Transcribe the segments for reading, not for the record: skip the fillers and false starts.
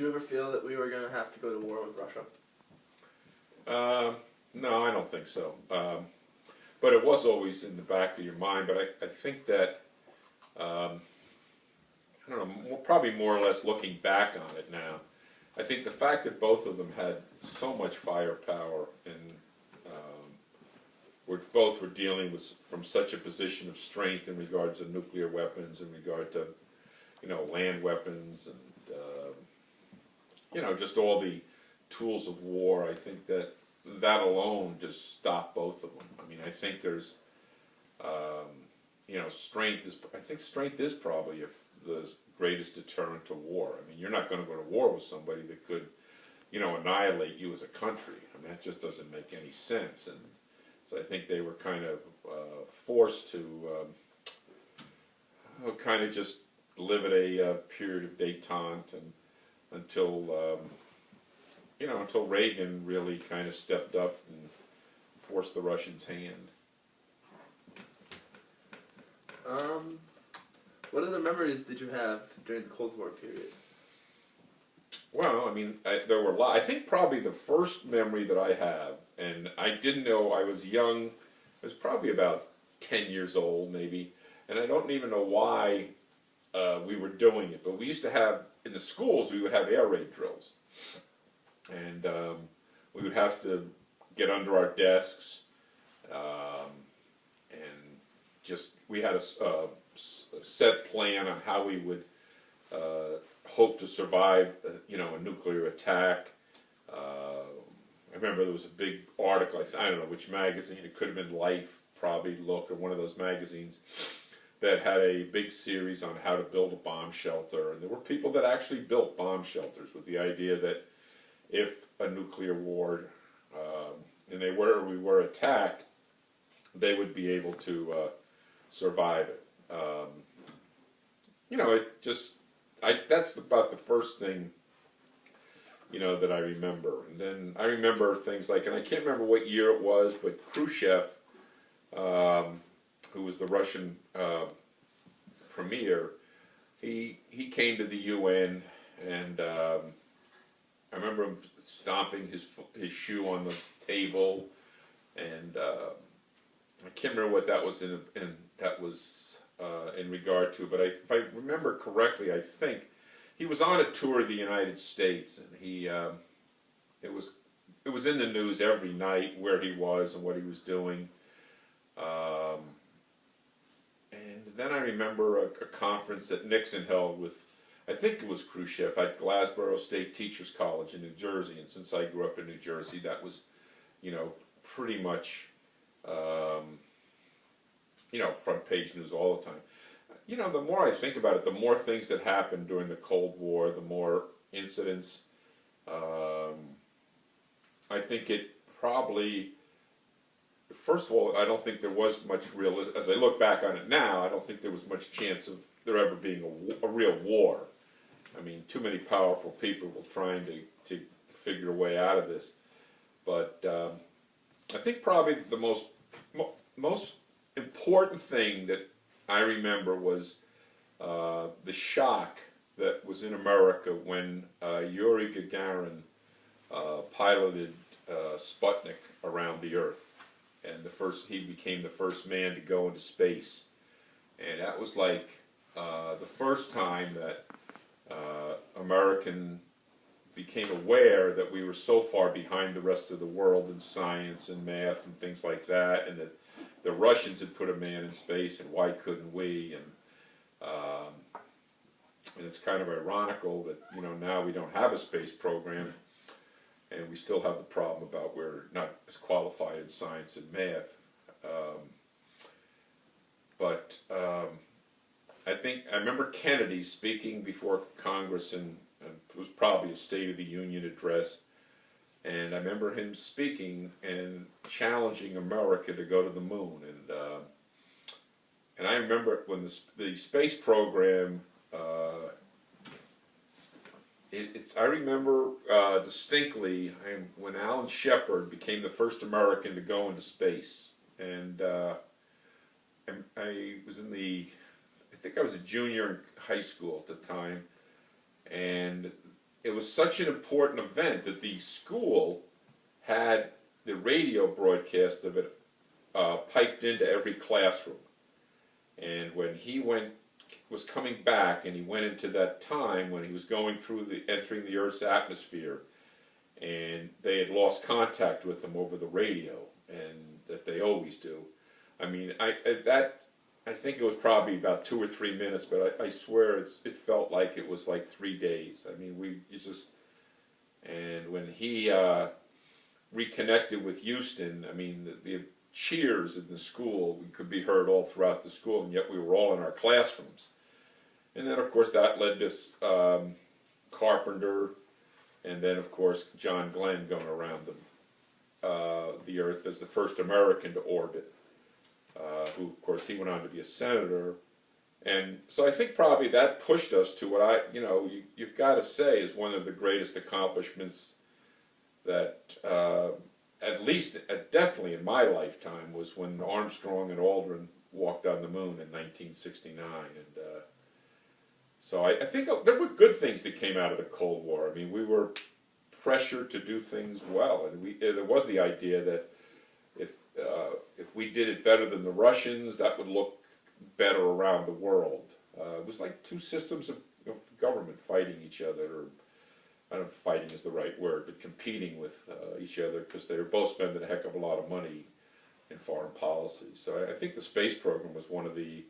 you ever feel that we were going to have to go to war with Russia? No, I don't think so. But it was always in the back of your mind. But I think that, I don't know, probably more or less looking back on it now, I think the fact that both of them had so much firepower and both were dealing with from such a position of strength in regards to nuclear weapons, in regard to, land weapons, and just all the tools of war. I think that alone just stopped both of them. I mean, I think there's, strength is. I think strength is probably the greatest deterrent to war. I mean, you're not going to go to war with somebody that could, annihilate you as a country. I mean, that just doesn't make any sense. And so I think they were kind of forced to kind of just live at a period of détente and until until Reagan really kind of stepped up and forced the Russians' hand. What other memories did you have during the Cold War period? Well, I mean, there were a lot. I think probably the first memory that I have, and I didn't know, I was young, I was probably about 10 years old maybe, and I don't even know why we were doing it, but we used to have, in the schools, we would have air raid drills. And we would have to get under our desks, and just, we had a set plan on how we would hope to survive, a nuclear attack. I remember there was a big article, I don't know which magazine, it could have been Life, probably Look, or one of those magazines, that had a big series on how to build a bomb shelter. And there were people that actually built bomb shelters with the idea that if a nuclear war, and we were attacked, they would be able to survive it. It just, that's about the first thing, that I remember. And then I remember things like, and I can't remember what year it was, but Khrushchev, who was the Russian premier, he came to the UN, and I remember him stomping his shoe on the table, and I can't remember what that was in regard to, but if I remember correctly, I think he was on a tour of the United States, and it was in the news every night where he was and what he was doing. And then I remember a conference that Nixon held with, I think it was Khrushchev, at Glassboro State Teachers College in New Jersey. And since I grew up in New Jersey, that was, pretty much, front page news all the time. The more I think about it, the more things that happened during the Cold War, the more incidents. I think it probably, first of all, I don't think there was much real, as I look back on it now, I don't think there was much chance of there ever being a real war. I mean, too many powerful people were trying to figure a way out of this. But I think probably the most important thing that I remember was the shock that was in America when Yuri Gagarin piloted Sputnik around the Earth, and he became the first man to go into space, and that was like the first time that American became aware that we were so far behind the rest of the world in science and math and things like that, and that the Russians had put a man in space, and why couldn't we? And it's kind of ironical that now we don't have a space program, and we still have the problem about we're not as qualified in science and math. But I remember Kennedy speaking before Congress, and it was probably a State of the Union address, and I remember him speaking and challenging America to go to the moon. And I remember when the space program, I remember distinctly when Alan Shepard became the first American to go into space, and I was I think I was a junior in high school at the time, and it was such an important event that the school had the radio broadcast of it piped into every classroom. And when he was coming back, and he went into that time when he was going through entering the Earth's atmosphere, and they had lost contact with him over the radio, and that they always do. I mean, I think it was probably about 2 or 3 minutes, but I swear it felt like it was like 3 days. I mean, and when he reconnected with Houston, I mean, the cheers in the school could be heard all throughout the school, and yet we were all in our classrooms. And then, of course, that led to Carpenter, and then, of course, John Glenn going around the Earth as the first American to orbit, who, of course, he went on to be a senator. And so I think probably that pushed us to what you've got to say is one of the greatest accomplishments that, definitely in my lifetime, was when Armstrong and Aldrin walked on the moon in 1969. And so I think there were good things that came out of the Cold War. I mean, we were pressured to do things well, and there was the idea that if we did it better than the Russians, that would look better around the world. It was like two systems of government fighting each other, or I don't know if fighting is the right word, but competing with each other, because they were both spending a heck of a lot of money in foreign policy. So I think the space program was one of the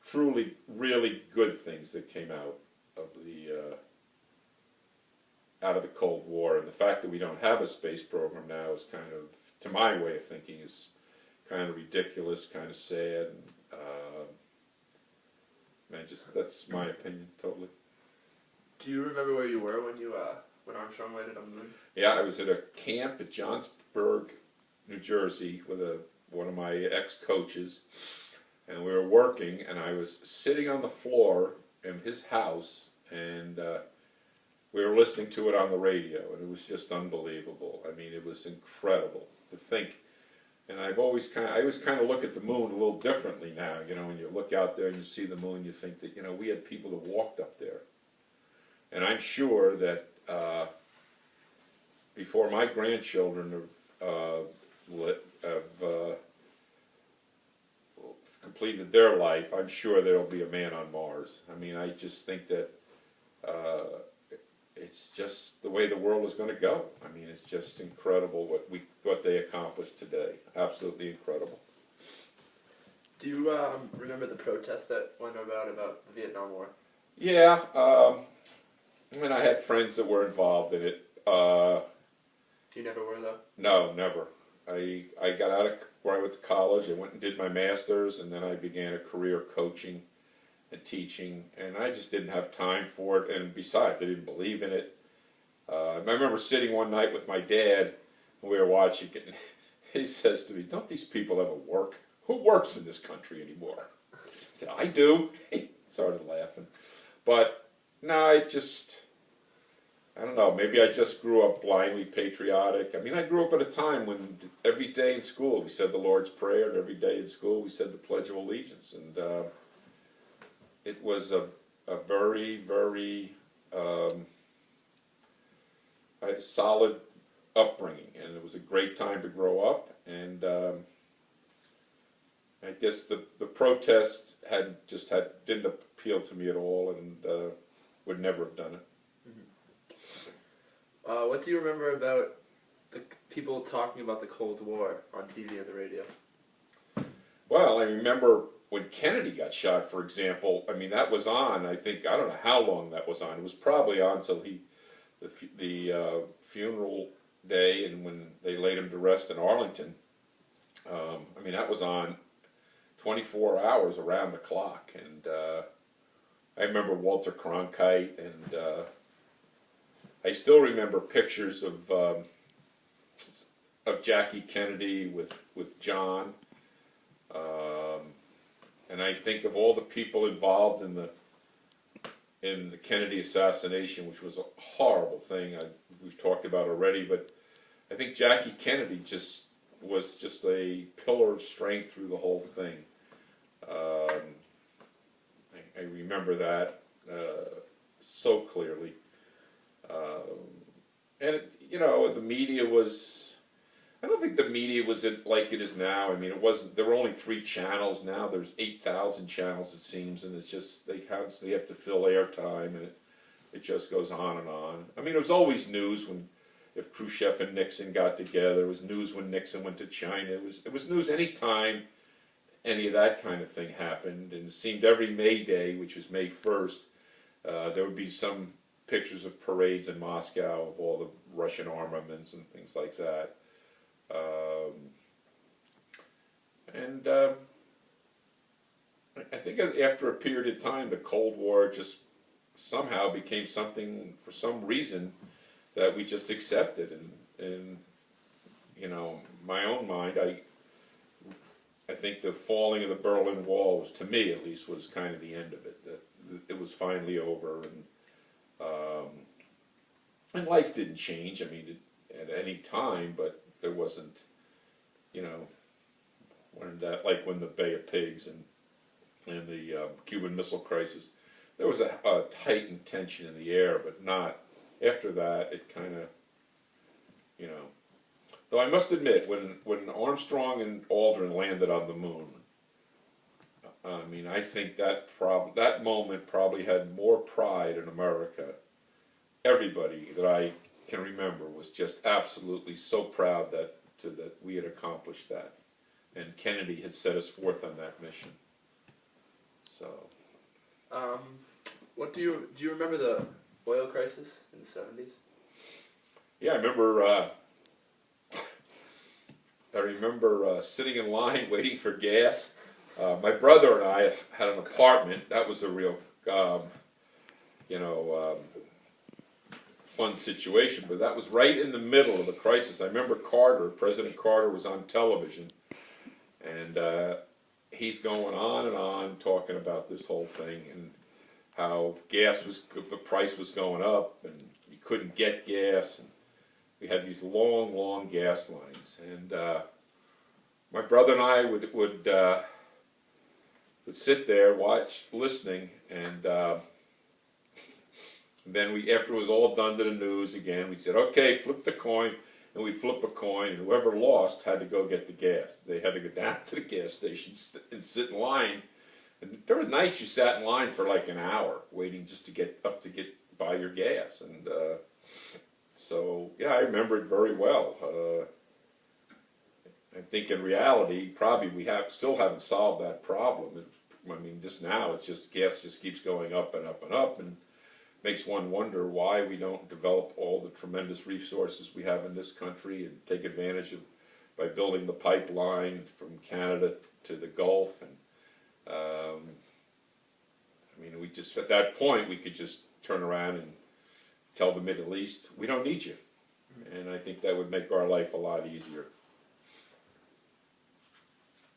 truly, really good things that came out of the Cold War. And the fact that we don't have a space program now is kind of, to my way of thinking, is kind of ridiculous, kind of sad. That's my opinion, totally. Do you remember where you were when Armstrong landed on the moon? Yeah, I was at a camp at Johnsburg, New Jersey, with one of my ex-coaches, and we were working, and I was sitting on the floor in his house, and we were listening to it on the radio, and it was just unbelievable. I mean, it was incredible to think. And I always kind of look at the moon a little differently now. When you look out there and you see the moon, you think that we had people that walked up there. And I'm sure that before my grandchildren have completed their life, I'm sure there'll be a man on Mars. I mean, I just think that it's just the way the world is going to go. I mean, it's just incredible what they accomplished today. Absolutely incredible. Do you remember the protests that went about the Vietnam War? Yeah. I mean, I had friends that were involved in it. You never were, though? No, never. I got out of where I went to college. I went and did my master's, and then I began a career coaching and teaching, and I just didn't have time for it. And besides, I didn't believe in it. I remember sitting one night with my dad, and we were watching it, and he says to me, "Don't these people ever work? Who works in this country anymore?" I said, "I do." He started laughing. But no, I don't know, maybe I just grew up blindly patriotic. I mean, I grew up at a time when every day in school we said the Lord's Prayer, and every day in school we said the Pledge of Allegiance. And it was a very, very solid upbringing, and it was a great time to grow up. And I guess the protest didn't appeal to me at all, and would never have done it. What do you remember about the people talking about the Cold War on TV and the radio? Well, I remember when Kennedy got shot, for example. I mean, that was on, I don't know how long that was on. It was probably on until the funeral day, and when they laid him to rest in Arlington. I mean, that was on 24 hours around the clock. And I remember Walter Cronkite, and I still remember pictures of Jackie Kennedy with John, and I think of all the people involved in the Kennedy assassination, which was a horrible thing. We've talked about already, but I think Jackie Kennedy was just a pillar of strength through the whole thing. I remember that so clearly. And you know, the media was. I don't think the media was like it is now. I mean, it wasn't. There were only 3 channels. Now there's 8,000 channels, it seems, and it's just they constantly have to fill airtime, and it just goes on and on. I mean, it was always news when if Khrushchev and Nixon got together. It was news when Nixon went to China. It was news any time any of that kind of thing happened. And it seemed every May Day, which was May 1st, there would be some pictures of parades in Moscow of all the Russian armaments and things like that. I think after a period of time, the Cold War just somehow became something, for some reason, that we just accepted. And you know, my own mind, I think the falling of the Berlin Wall was, to me at least, was kind of the end of it. That it was finally over, and life didn't change. I mean, at any time, but there wasn't, you know, when the Bay of Pigs and the Cuban Missile Crisis, there was a heightened tension in the air, but not after that. It kind of, you know. Though I must admit, when Armstrong and Aldrin landed on the moon, I mean, I think that moment probably had more pride in America. Everybody that I can remember was just absolutely so proud that we had accomplished that, and Kennedy had set us forth on that mission. So, what do you remember the oil crisis in the 70s? yeah, I remember sitting in line waiting for gas. My brother and I had an apartment. That was a real, fun situation, but that was right in the middle of the crisis. I remember President Carter was on television, and he's going on and on talking about this whole thing and how the price was going up, and you couldn't get gas, and we had these long gas lines, and my brother and I would sit there, listening, and then after it was all done to the news again, we said, okay, flip the coin, and we'd flip a coin, and whoever lost had to go get the gas. They had to go down to the gas station and sit in line. And there were nights you sat in line for like an hour, waiting just to get buy your gas. And so, yeah, I remember it very well. I think in reality, probably we still haven't solved that problem. I mean, just now, it's just gas just keeps going up and up and up, and makes one wonder why we don't develop all the tremendous resources we have in this country and take advantage of by building the pipeline from Canada to the Gulf. And I mean, at that point we could just turn around and tell the Middle East, we don't need you, and I think that would make our life a lot easier.